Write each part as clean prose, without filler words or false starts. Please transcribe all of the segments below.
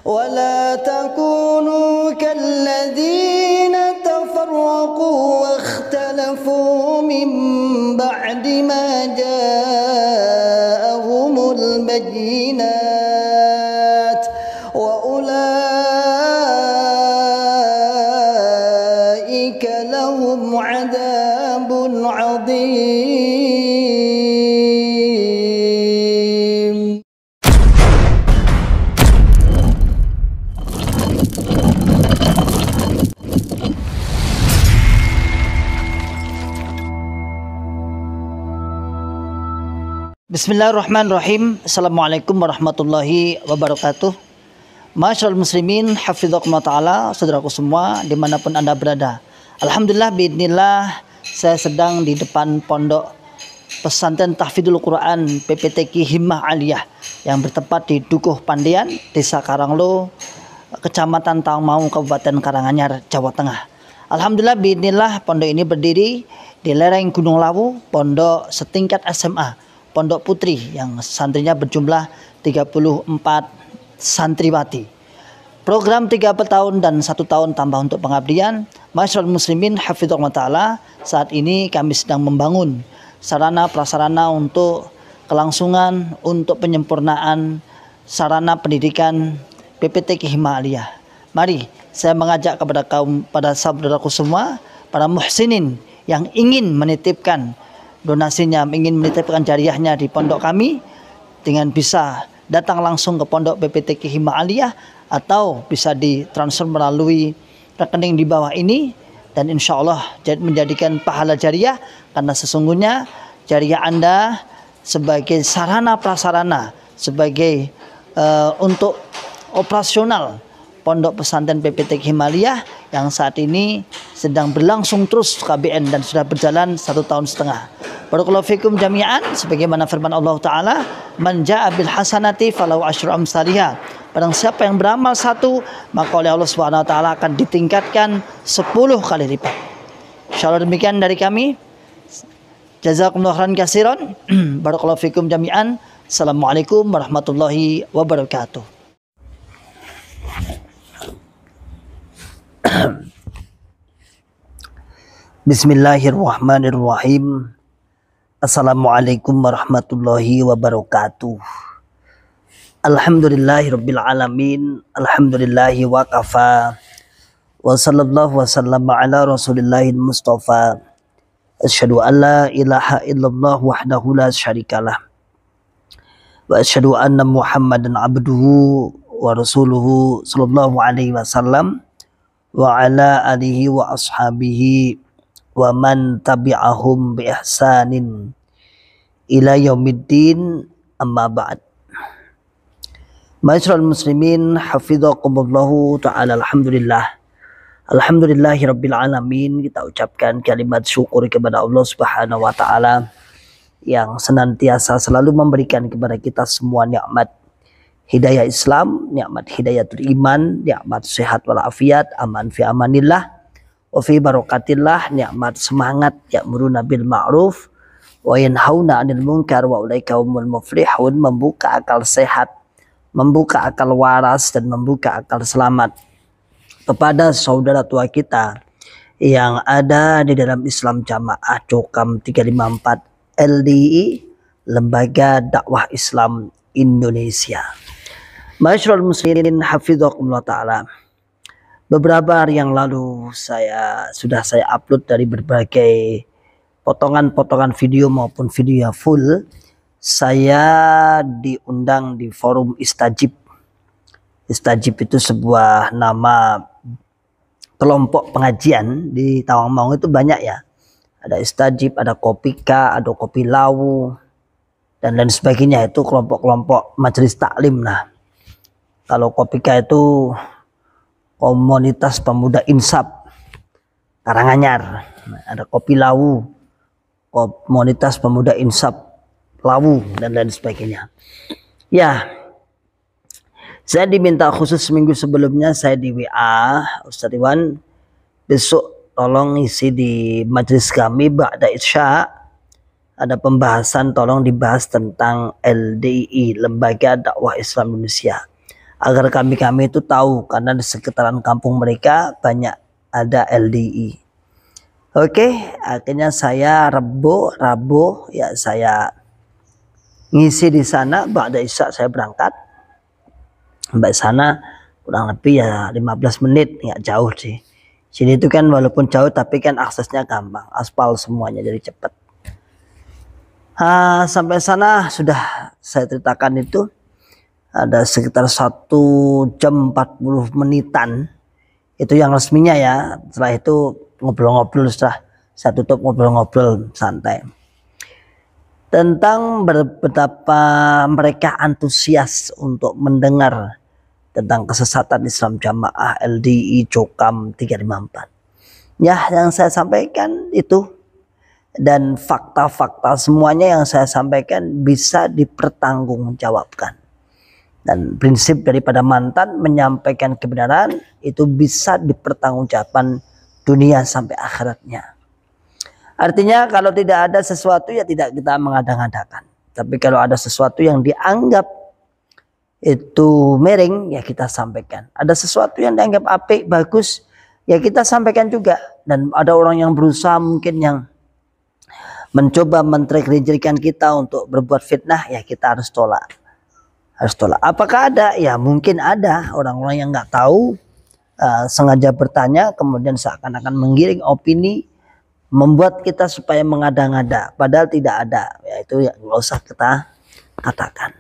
ولا تكونوا كالذين تفرقوا واختلفوا من بعد ما جاءهم البينات وأولئك لهم عذاب عظيم. Bismillahirrahmanirrahim. Assalamualaikum warahmatullahi wabarakatuh. Masyarul muslimin, hafizakumullah ta'ala, saudaraku semua dimanapun anda berada. Alhamdulillah, biidznillah, saya sedang di depan pondok pesantren tahfidzul Quran PPTQ Himmah Aliyah yang bertempat di Dukuh Pandian, Desa Karanglo, Kecamatan Tawangmangu, Kabupaten Karanganyar, Jawa Tengah. Alhamdulillah, biidznillah, pondok ini berdiri di lereng Gunung Lawu, pondok setingkat SMA, Pondok Putri, yang santrinya berjumlah 34 santriwati. Program 3 tahun dan 1 tahun tambah untuk pengabdian. Masyarul muslimin, hafizakumullah ta'ala, saat ini kami sedang membangun sarana prasarana untuk kelangsungan, untuk penyempurnaan sarana pendidikan PPTQ Himmah Aliyah. Mari saya mengajak pada saudaraku semua, para muhsinin yang ingin menitipkan donasinya, ingin menitipkan jariahnya di pondok kami, dengan bisa datang langsung ke pondok PPTQ Himmah Aliyah atau bisa ditransfer melalui rekening di bawah ini, dan insya Allah menjadikan pahala jariah, karena sesungguhnya jariah Anda sebagai sarana prasarana, sebagai untuk operasional pondok pesantren PPTQ Himmah Aliyah yang saat ini sedang berlangsung terus KBN dan sudah berjalan 1 tahun setengah. Barakallahu fikum jami'an, sebagaimana firman Allah Ta'ala, man ja'a bil hasanati falahu asyru amsalihha. Barang siapa yang beramal 1, maka oleh Allah Subhanahu wa taala akan ditingkatkan 10 kali lipat. Insyaallah demikian dari kami. Jazakumullahu khairan katsiran. Barakallahu fikum jami'an. Assalamualaikum warahmatullahi wabarakatuh. Bismillahirrahmanirrahim. Assalamualaikum warahmatullahi wabarakatuh. Alhamdulillahirabbil alamin. Alhamdulillahi wa kafa. Wa sallallahu wa sallama ala Rasulillahil Mustafa. Asyhadu an la ilaha illallah wahdahu la syarikalah. Wa asyhadu anna Muhammadan abduhu wa rasuluhu sallallahu alaihi wasallam wa ala alihi wa ashabihi wa man tabi'ahum bi ihsanin ila yaumiddin, amma ba'd. Masyarul muslimin, hafizakumullahu ta'ala. Alhamdulillahirabbil alamin. Kita ucapkan kalimat syukur kepada Allah Subhanahu wa taala yang senantiasa selalu memberikan kepada kita semua nikmat hidayah Islam, nikmat hidayatul iman, nikmat sehat walafiat, aman fi amanillah, wa fi barakatillah, nikmat semangat ya'muruna bil ma'ruf wa yanhauna 'anil munkar wa ulaika humul muflihun, membuka akal sehat, membuka akal waras, dan membuka akal selamat kepada saudara tua kita yang ada di dalam Islam Jamaah Cokam 354 LDI, Lembaga Dakwah Islam Indonesia. Masyarul muslimin, hafizakumullah ta'ala. Beberapa hari yang lalu sudah saya upload dari berbagai potongan-potongan video maupun video yang full. Saya diundang di forum Istajib. Istajib itu sebuah nama kelompok pengajian di Tawangmangu, itu banyak ya. Ada Istajib, ada Kopika, ada Kopi Lawu, dan lain sebagainya. Itu kelompok-kelompok majelis taklim. Nah, kalau Kopika itu Komunitas Pemuda Insaf Karanganyar. Ada Kopi Lawu, Komunitas Pemuda Insaf Lawu, dan lain sebagainya. Ya, saya diminta khusus seminggu sebelumnya, saya di WA, Ustadz Iwan, besok tolong isi di majelis kami ba'da isya, ada pembahasan, tolong dibahas tentang LDI, Lembaga Dakwah Islam Indonesia. agar kami itu tahu, karena di sekitaran kampung mereka banyak ada LDI. Oke, akhirnya saya Rabu ya saya ngisi di sana. Ba'da Isya saya berangkat. Sampai sana kurang lebih ya 15 menit, nggak jauh sih. Sini itu kan walaupun jauh tapi kan aksesnya gampang, aspal semuanya jadi cepat. Sampai sana sudah saya ceritakan itu ada sekitar 1 jam 40 menitan. Itu yang resminya ya. Setelah itu ngobrol-ngobrol, setelah saya tutup ngobrol-ngobrol santai. Tentang betapa mereka antusias untuk mendengar tentang kesesatan Islam Jamaah LDI Cokam 354. Ya, yang saya sampaikan itu. Dan fakta-fakta semuanya yang saya sampaikan bisa dipertanggungjawabkan. Dan prinsip daripada mantan menyampaikan kebenaran itu bisa dipertanggungjawabkan dunia sampai akhiratnya. Artinya kalau tidak ada sesuatu ya tidak kita mengadang-adakan. Tapi kalau ada sesuatu yang dianggap itu miring ya kita sampaikan. Ada sesuatu yang dianggap apik, bagus ya kita sampaikan juga. Dan ada orang yang berusaha mungkin yang mencoba mentrik-rinjirkan kita untuk berbuat fitnah, ya kita harus tolak. Harus tolak. Apakah ada? Ya mungkin ada orang-orang yang nggak tahu, sengaja bertanya, kemudian seakan-akan menggiring opini, membuat kita supaya mengada-ngada. Padahal tidak ada. Ya itu ya nggak usah kita katakan.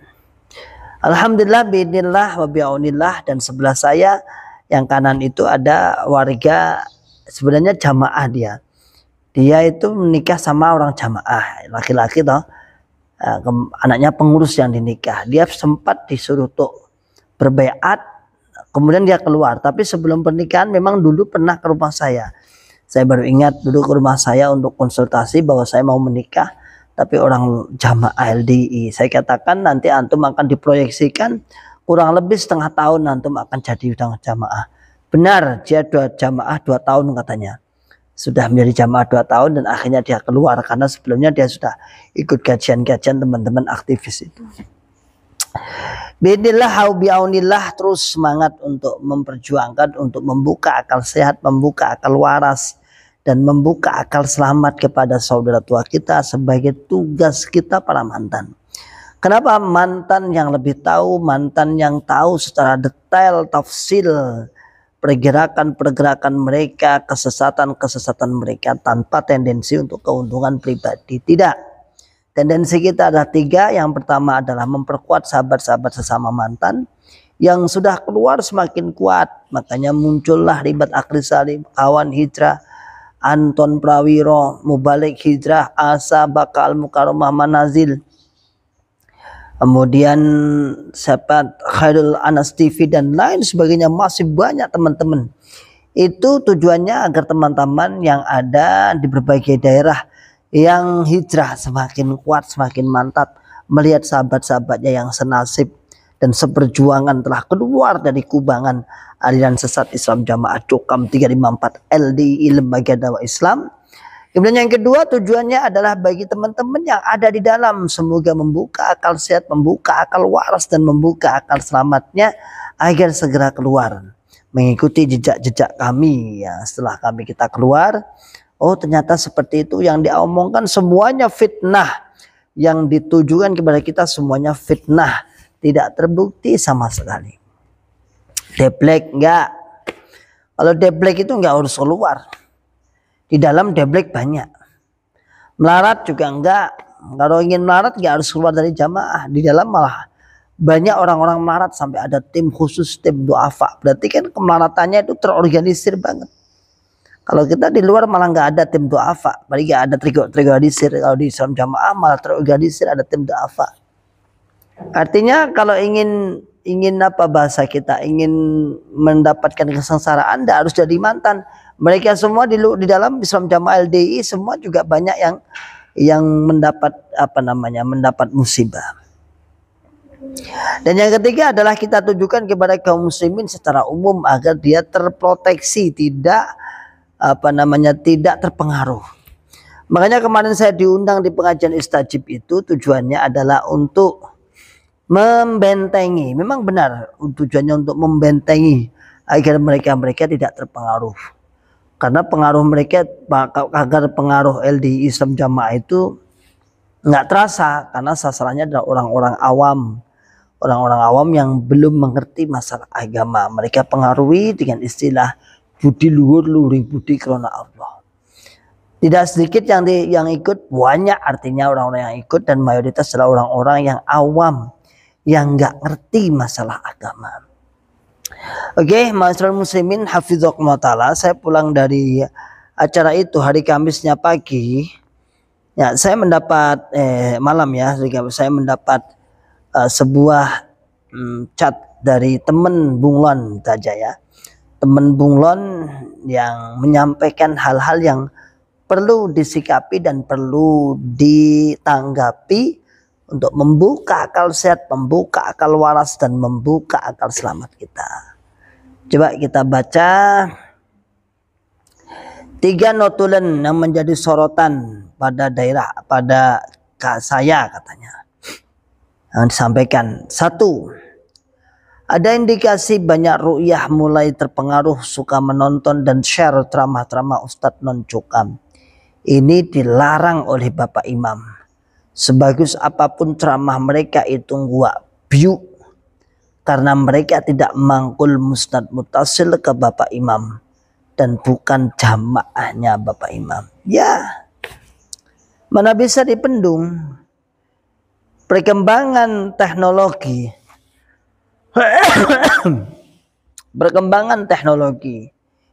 Alhamdulillah, biidznillah, wa bi'aunillah, dan sebelah saya yang kanan itu ada warga, sebenarnya jamaah dia. Dia itu menikah sama orang jamaah, laki-laki toh, anaknya pengurus yang dinikah. Dia sempat disuruh untuk berbaiat, kemudian dia keluar. Tapi sebelum pernikahan memang dulu pernah ke rumah saya. Saya baru ingat dulu ke rumah saya untuk konsultasi bahwa saya mau menikah, tapi orang jamaah LDI. Saya katakan nanti antum akan diproyeksikan kurang lebih setengah tahun antum akan jadi jamaah. Benar, dia jamaah 2 tahun katanya. Sudah menjadi jamaah 2 tahun dan akhirnya dia keluar karena sebelumnya dia sudah ikut kajian-kajian teman-teman aktivis itu. Biidznillah, bi'aunillah, terus semangat untuk memperjuangkan, untuk membuka akal sehat, membuka akal waras, dan membuka akal selamat kepada saudara tua kita sebagai tugas kita para mantan. Kenapa? Mantan yang lebih tahu, mantan yang tahu secara detail, tafsil, pergerakan-pergerakan mereka, kesesatan-kesesatan mereka tanpa tendensi untuk keuntungan pribadi. Tidak. Tendensi kita ada 3. Yang pertama adalah memperkuat sahabat-sahabat sesama mantan. Yang sudah keluar semakin kuat. Makanya muncullah Ribat Akhri Salim, Awan Hijrah, Anton Prawiro, Mubalik Hijrah, Asa Bakal Mukarramah Manazil. Kemudian Sepat Khairul Anas TV dan lain sebagainya, masih banyak teman-teman. Itu tujuannya agar teman-teman yang ada di berbagai daerah yang hijrah semakin kuat, semakin mantap, melihat sahabat-sahabatnya yang senasib dan seperjuangan telah keluar dari kubangan aliran sesat Islam Jamaah Cokam 354 LDI Lembaga Dakwah Islam. Kemudian yang kedua tujuannya adalah bagi teman-teman yang ada di dalam, semoga membuka akal sehat, membuka akal waras, dan membuka akal selamatnya agar segera keluar mengikuti jejak-jejak kami ya. Setelah kita keluar, oh ternyata seperti itu yang diomongkan semuanya fitnah, yang ditujukan kepada kita semuanya fitnah, tidak terbukti sama sekali. Deblek enggak. Kalau deblek itu enggak harus keluar. Di dalam deblek banyak. Melarat juga enggak. Kalau ingin melarat enggak harus keluar dari jamaah. Di dalam malah banyak orang-orang melarat sampai ada tim khusus, tim duafa. Berarti kan kemelaratannya itu terorganisir banget. Kalau kita di luar malah enggak ada tim duafa. Berarti enggak ada terorganisir. Kalau di Islam Jamaah malah terorganisir, ada tim duafa. Artinya kalau ingin apa bahasa kita, ingin mendapatkan kesengsaraan, Anda harus jadi mantan. Mereka semua di dalam Islam Jamaah LDI semua juga banyak yang mendapat mendapat musibah. Dan yang ketiga adalah kita tujukan kepada kaum muslimin secara umum agar dia terproteksi, tidak tidak terpengaruh. Makanya kemarin saya diundang di pengajian istajib itu tujuannya adalah untuk membentengi. Memang benar tujuannya untuk membentengi agar mereka tidak terpengaruh. Karena pengaruh mereka, agar pengaruh LDI Islam Jamaah itu nggak terasa, karena sasarannya adalah orang-orang awam. Orang-orang awam yang belum mengerti masalah agama. Mereka pengaruhi dengan istilah budi luhur luhuring budi krona Allah. Tidak sedikit yang ikut, banyak artinya orang-orang yang ikut, dan mayoritas adalah orang-orang yang awam, yang nggak ngerti masalah agama. Oke, ma'asyiral muslimin hafizakumullah ta'ala, saya pulang dari acara itu hari Kamisnya pagi. Ya, saya mendapat malam ya, saya mendapat sebuah chat dari teman Bunglon saja ya. Teman Bunglon yang menyampaikan hal-hal yang perlu disikapi dan perlu ditanggapi untuk membuka akal sehat, membuka akal waras, dan membuka akal selamat kita. Coba kita baca 3 notulen yang menjadi sorotan pada saya katanya. Yang disampaikan, 1, ada indikasi banyak ru'yah mulai terpengaruh suka menonton dan share ceramah-ceramah Ustadz Non Cukam. Ini dilarang oleh Bapak Imam. Sebagus apapun ceramah mereka itu gua view, karena mereka tidak mangkul musnad mutasil ke Bapak Imam dan bukan jamaahnya Bapak Imam. Ya, mana bisa dipendung. Perkembangan teknologi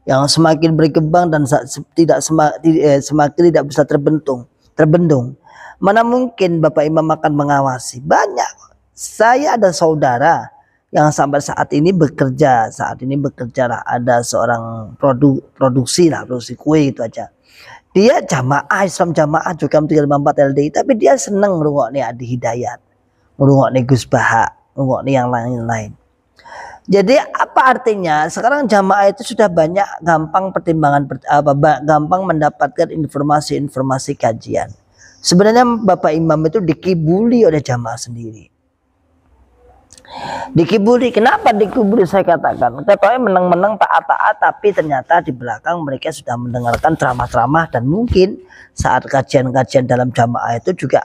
yang semakin berkembang dan semakin tidak bisa terbendung. Mana mungkin Bapak Imam akan mengawasi? Banyak. Saya ada saudara yang sampai saat ini bekerja lah, ada seorang produksi kue itu aja. Dia jamaah Islam Jamaah juga 354 LDI, tapi dia seneng ngrungokne Adi Hidayat, ngrungokne Gus Baha, ngrungokne yang lain-lain. Jadi apa artinya? Sekarang jamaah itu sudah banyak gampang gampang mendapatkan informasi kajian. Sebenarnya Bapak Imam itu dikibuli oleh jamaah sendiri. Dikibuli, kenapa dikibuli saya katakan? Katanya menang-menang taat-taat, tapi ternyata di belakang mereka sudah mendengarkan ceramah-ceramah, dan mungkin saat kajian-kajian dalam jamaah itu juga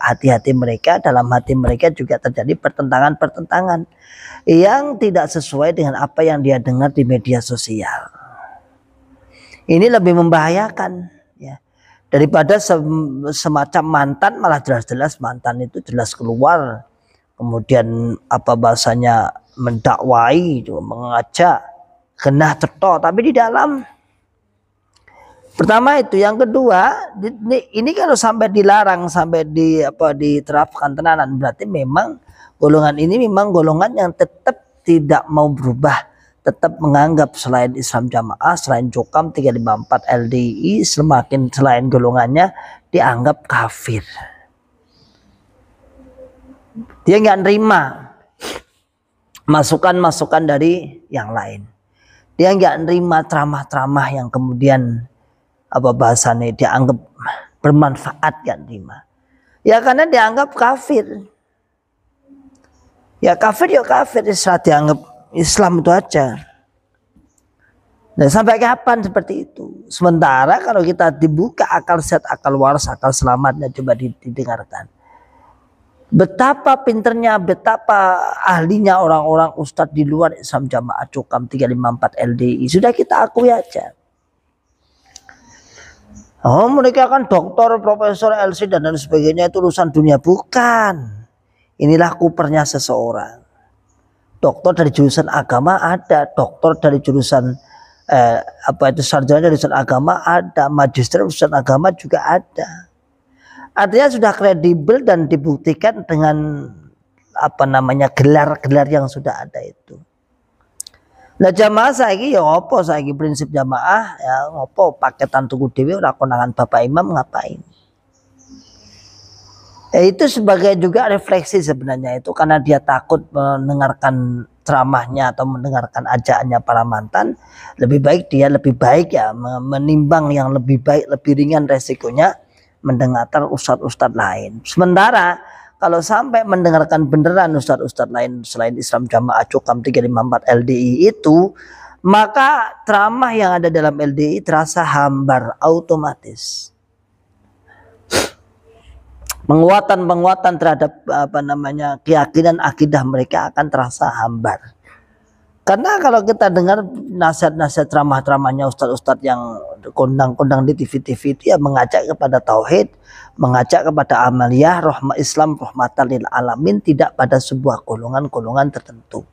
dalam hati mereka juga terjadi pertentangan-pertentangan yang tidak sesuai dengan apa yang dia dengar di media sosial. Ini lebih membahayakan ya, daripada semacam mantan, malah jelas-jelas mantan itu jelas keluar. Kemudian bahasanya mendakwai, mengajak, genah cetok, tapi di dalam. Pertama itu, yang kedua, ini kalau sampai dilarang, sampai diterapkan tenanan, berarti memang golongan ini memang golongan yang tetap tidak mau berubah, tetap menganggap selain Islam Jamaah, selain Cukam 354 LDI, semakin selain golongannya dianggap kafir. Dia nggak nerima masukan-masukan dari yang lain. Dia nggak nerima ceramah-ceramah yang kemudian bahasanya dianggap bermanfaat, nggak nerima. Ya karena dianggap kafir. Ya kafir, Islam dianggap Islam itu aja. Dan sampai kapan seperti itu? Sementara kalau kita dibuka akal sehat, akal waras, akal selamatnya coba didengarkan. Betapa pinternya, betapa ahlinya orang-orang ustadz di luar Islam Jamaah Cukam 354 LDI. Sudah kita akui aja. Oh, mereka kan doktor, profesor, LC dan lain sebagainya, itu urusan dunia. Bukan. Inilah kupernya seseorang. Doktor dari jurusan agama ada, doktor dari jurusan sarjana dari jurusan agama ada, magister jurusan agama juga ada. Artinya sudah kredibel dan dibuktikan dengan gelar-gelar yang sudah ada itu. Nah jamaah saiki ya apa saiki prinsip jamaah ya ngopo paketan tuku dhewe ora konangan Bapak Imam ngapain. Itu sebagai juga refleksi sebenarnya itu, karena dia takut mendengarkan ceramahnya atau mendengarkan ajaannya para mantan, lebih baik ya menimbang yang lebih baik, lebih ringan resikonya mendengarkan ustadz-ustadz lain. Sementara kalau sampai mendengarkan beneran ustadz-ustadz lain selain Islam Jamaah Cukam 354 LDI itu, maka ceramah yang ada dalam LDI terasa hambar otomatis. Penguatan terhadap keyakinan akidah mereka akan terasa hambar. Karena kalau kita dengar nasihat-nasihat ceramah-ceramahnya ustadz-ustadz yang kondang-kondang di TV-TV itu ya mengajak kepada tauhid, mengajak kepada amaliyah, rahmah Islam, rahmatan lil alamin, tidak pada sebuah golongan-golongan tertentu.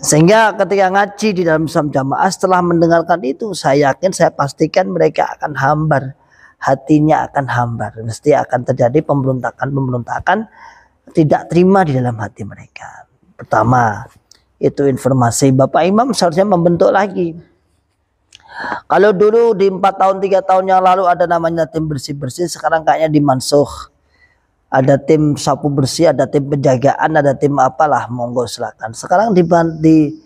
Sehingga ketika ngaji di dalam Islam Jamaah, setelah mendengarkan itu, saya yakin, saya pastikan mereka akan hambar, hatinya akan hambar, mesti akan terjadi pemberontakan, tidak terima di dalam hati mereka. Pertama, itu informasi. Bapak Imam seharusnya membentuk lagi. Kalau dulu di 4 tahun 3 tahun yang lalu ada namanya tim bersih-bersih, sekarang kayaknya dimansuh. Ada tim sapu bersih, ada tim penjagaan, ada tim apalah, monggo silakan. Sekarang dibagi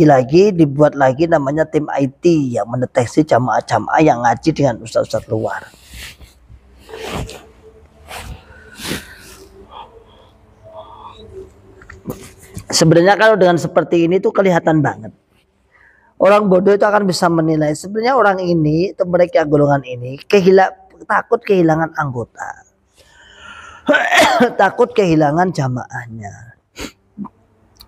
lagi, dibuat lagi namanya tim IT yang mendeteksi jamaah-jamaah yang ngaji dengan ustaz-ustaz luar. Sebenarnya kalau dengan seperti ini tuh kelihatan banget. Orang bodoh itu akan bisa menilai sebenarnya orang ini atau mereka golongan ini takut kehilangan anggota. Takut kehilangan jamaahnya.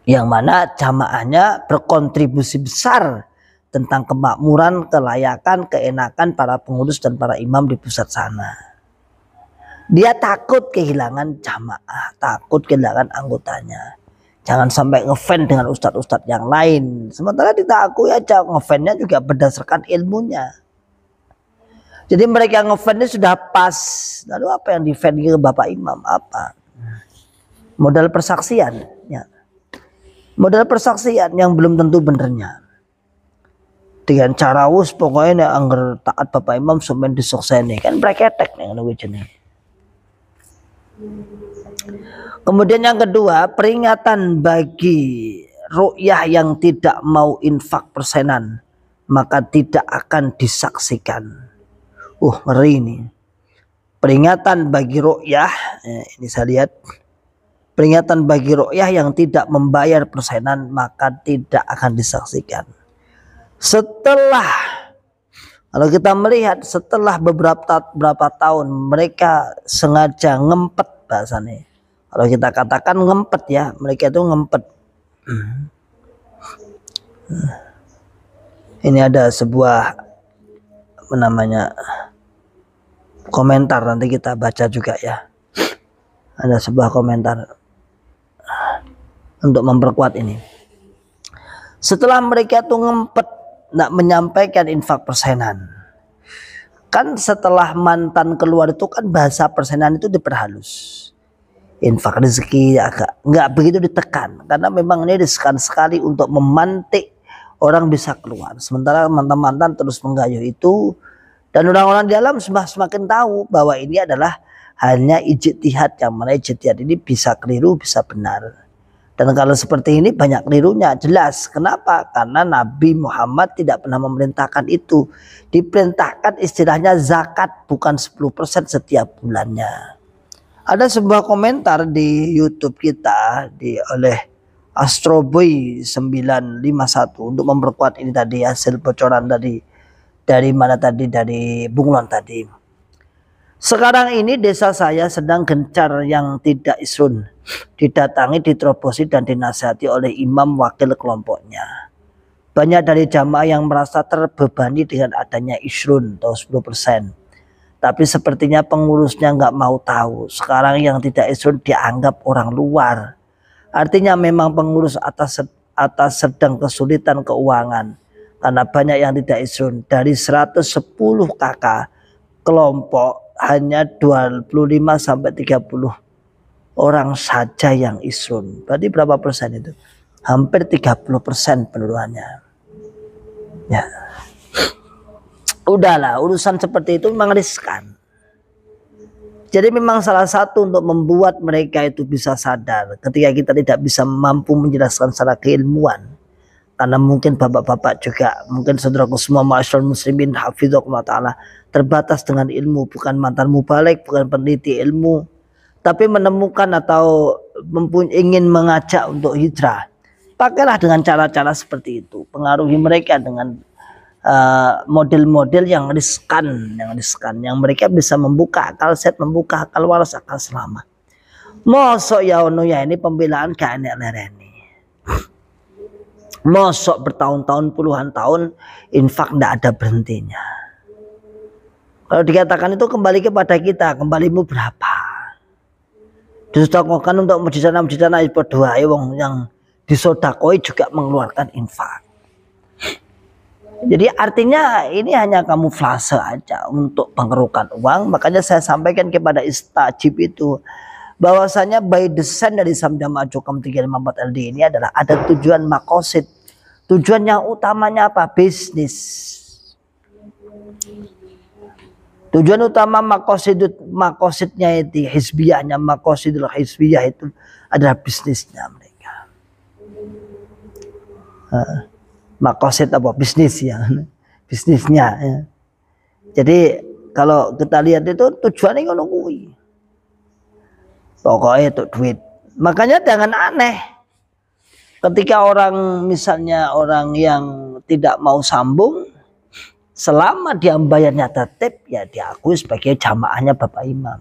Yang mana jamaahnya berkontribusi besar tentang kemakmuran, kelayakan, keenakan para pengurus dan para imam di pusat sana. Dia takut kehilangan jamaah, takut kehilangan anggotanya. Jangan sampai ngefan dengan ustadz-ustadz yang lain. Sementara kita akui aja ngefannya juga berdasarkan ilmunya. Jadi mereka ngefannya sudah pas. Lalu apa yang di-fan ke Bapak Imam? Apa? Modal persaksian. Ya. Modal persaksian yang belum tentu benernya. Dengan cara pokoknya anggar taat Bapak Imam semen disukseni. Kan mereka tek nih jenis. Kemudian yang kedua, peringatan bagi ru'yah yang tidak mau infak persenan, maka tidak akan disaksikan. Ngeri ini. Peringatan bagi ru'yah, ini saya lihat. Peringatan bagi ru'yah yang tidak membayar persenan, maka tidak akan disaksikan. Setelah, kalau kita melihat setelah beberapa tahun mereka sengaja ngempet bahasanya. Kalau kita katakan ngempet ya, mereka itu ngempet. Ini ada sebuah komentar, nanti kita baca juga ya. Ada sebuah komentar untuk memperkuat ini. Setelah mereka itu ngempet, nak menyampaikan infak persenan. Kan setelah mantan keluar itu kan bahasa persenan itu diperhalus. Infak rezeki agak nggak begitu ditekan karena memang ini riskan sekali untuk memantik orang bisa keluar. Sementara mantan-mantan terus menggayuh itu, dan orang-orang di dalam semakin tahu bahwa ini adalah hanya ijtihad, yang mana ijtihad ini bisa keliru bisa benar. Dan kalau seperti ini banyak kelirunya, jelas. Kenapa? Karena Nabi Muhammad tidak pernah memerintahkan itu. Diperintahkan istilahnya zakat, bukan 10% setiap bulannya. Ada sebuah komentar di YouTube kita oleh Astroboy 951 untuk memperkuat ini tadi, hasil bocoran dari mana tadi, dari Bunglon tadi. Sekarang ini desa saya sedang gencar yang tidak isrun, didatangi, diterobosi dan dinasihati oleh imam wakil kelompoknya. Banyak dari jamaah yang merasa terbebani dengan adanya isrun atau 10%. Tapi sepertinya pengurusnya nggak mau tahu. Sekarang yang tidak isrun dianggap orang luar. Artinya memang pengurus atas sedang kesulitan keuangan. Karena banyak yang tidak isrun. Dari 110 kakak kelompok hanya 25-30 orang saja yang isrun. Berarti berapa persen itu? Hampir 30% penurunan. Ya. Udahlah, urusan seperti itu memang riskan. Jadi memang salah satu untuk membuat mereka itu bisa sadar ketika kita tidak bisa mampu menjelaskan secara keilmuan. Karena mungkin bapak-bapak juga, mungkin saudaraku semua ma'asyiral muslimin hafidhakumullah ta'ala, terbatas dengan ilmu, bukan mantan mubalik, bukan peneliti ilmu. tapi menemukan atau ingin mengajak untuk hijrah, pakailah dengan cara-cara seperti itu. Pengaruhi mereka dengan model-model yang riskan, yang mereka bisa membuka akal sehat, membuka akal waras, akal selamat. Mosok ya ono ya ini pembelaan gak enek lereni. Mosok bertahun-tahun, puluhan tahun infak ndak ada berhentinya. Kalau dikatakan itu kembali kepada kita, kembalimu berapa? Disedekahkan untuk masjid-masjid berdoa, wong yang disodakoi juga mengeluarkan infak. Jadi artinya ini hanya kamuflase aja untuk pengerukan uang. Makanya saya sampaikan kepada istajib itu bahwasanya by design dari Sabda Ma'ajukum 354 LD ini adalah ada tujuan makosid. Tujuan yang utamanya apa? Bisnis. Tujuan utama makosidnya itu hizbiyahnya, makosidul hizbiyah itu adalah bisnisnya mereka. Makosid apa? Bisnis ya, bisnisnya. Ya. Jadi kalau kita lihat itu tujuannya ngono kuwi. Pokoknya itu duit. Makanya jangan aneh. Ketika orang misalnya orang yang tidak mau sambung, selama dia bayarnya tertib, ya diakui sebagai jamaahnya Bapak Imam.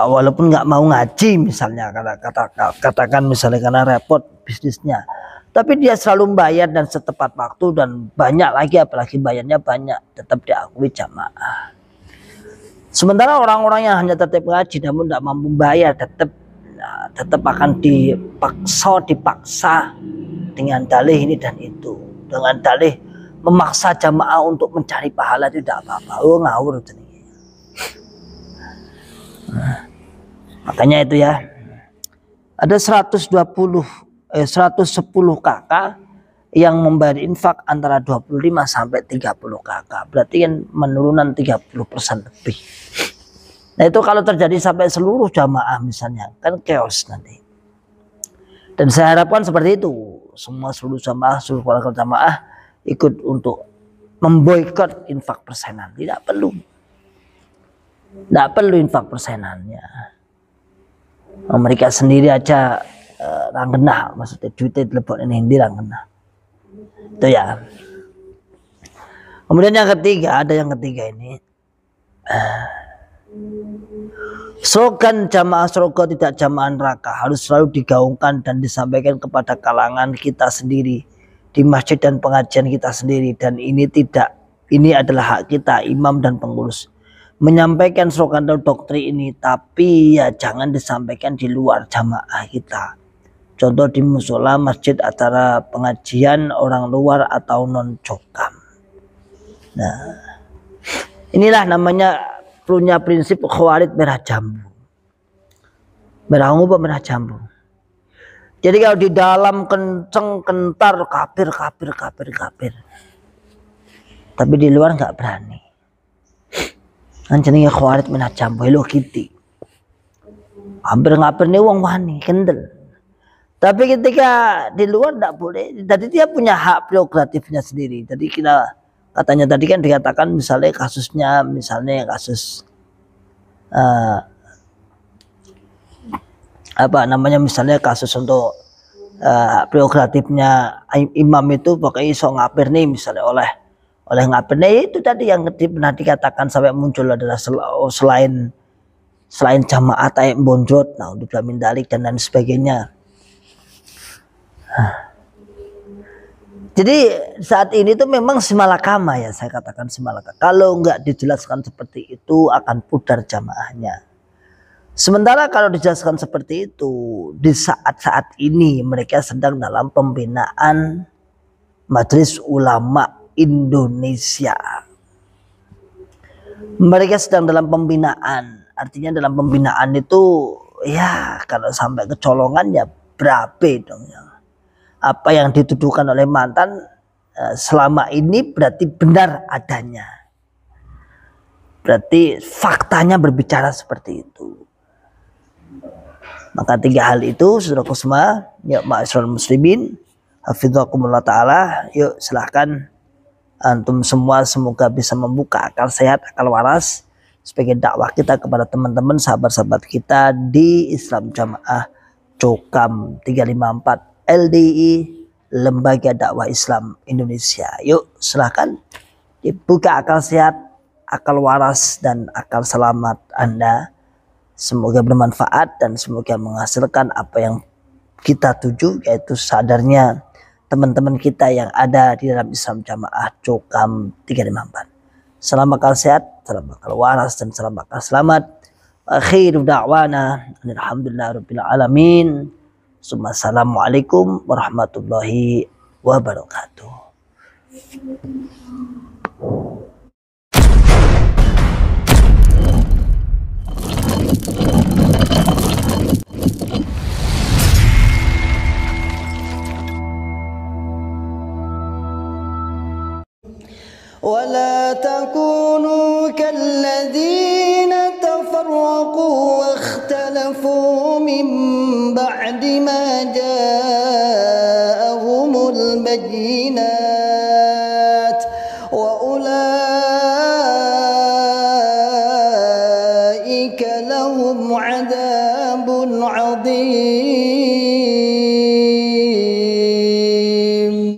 Walaupun nggak mau ngaji misalnya, katakan misalnya karena repot bisnisnya, tapi dia selalu membayar dan setepat waktu dan banyak lagi, apalagi bayarnya banyak, tetap diakui jamaah. Sementara orang-orang yang hanya tetap ngaji namun tidak mampu bayar, tetap akan dipaksa dengan dalih ini dan itu, dengan dalih memaksa jamaah untuk mencari pahala, tidak apa-apa. Oh ngawur. Makanya itu ya, ada 110 kakak yang membayar infak antara 25 sampai 30 kakak. Berarti kan menurunan 30% lebih. Nah itu kalau terjadi sampai seluruh jamaah misalnya, kan chaos nanti. Dan saya harapkan seperti itu. Seluruh jamaah, seluruh keluarga jamaah ikut untuk memboikot infak persenan. Tidak perlu. Tidak perlu infak persenannya. Mereka sendiri aja rangenah, maksudnya duitnya dilebok ini hindi rangenah. Itu ya. Kemudian yang ketiga, ada yang ketiga ini. Slogan jamaah surga tidak jamaah neraka harus selalu digaungkan dan disampaikan kepada kalangan kita sendiri di masjid dan pengajian kita sendiri, dan ini adalah hak kita imam dan pengurus menyampaikan slogan atau doktrin ini, tapi ya jangan disampaikan di luar jamaah kita. Contoh di musola, masjid, acara pengajian orang luar atau non jokam. Nah, inilah namanya punya prinsip khawarij merah jambu. Merah ungu apa merah jambu? Jadi kalau di dalam kenceng kentar kafir. Tapi di luar nggak berani. Anjene khawarij merah jambu Hello Kitty. Hampir nih wong wani kendel. Tapi ketika di luar tidak boleh. Jadi dia punya hak prerogatifnya sendiri. Jadi kita katanya tadi kan dikatakan misalnya kasus misalnya kasus untuk prerogatifnya imam itu pokoknya iso ngapir nih misalnya oleh ngapir. Nah itu tadi yang pernah dikatakan sampai muncul adalah selain jamaah tayyib bonjot, nah untuk jamin dalik dan lain sebagainya. Jadi saat ini tuh memang simalakama ya, saya katakan simalakama. Kalau nggak dijelaskan seperti itu akan pudar jamaahnya. Sementara kalau dijelaskan seperti itu, di saat-saat ini mereka sedang dalam pembinaan Majelis Ulama Indonesia. Mereka sedang dalam pembinaan, artinya dalam pembinaan itu ya kalau sampai kecolongan ya berabe dong ya. Apa yang dituduhkan oleh mantan selama ini berarti benar adanya. Berarti faktanya berbicara seperti itu. Maka tiga hal itu saudaraku semua, ya ma'asyiral muslimin, hafizakumullah ta'ala, yuk silahkan antum semua semoga bisa membuka akal sehat, akal waras, sebagai dakwah kita kepada teman-teman sahabat-sahabat kita di Islam Jamaah Cokam 354 LDI, Lembaga Dakwah Islam Indonesia. Yuk silahkan dibuka akal sehat, akal waras, dan akal selamat Anda. Semoga bermanfaat dan semoga menghasilkan apa yang kita tuju, yaitu sadarnya teman-teman kita yang ada di dalam Islam Jamaah Cokam 354. Salam akal sehat, salam akal waras, dan salam akal selamat. Akhiru da'wana alhamdulillahirabbil alamin. Assalamualaikum warahmatullahi wabarakatuh. ولا تكونوا كالذين تفرقوا واختلفوا من بعد ما جاءهم البينات وأولئك لهم عذاب عظيم.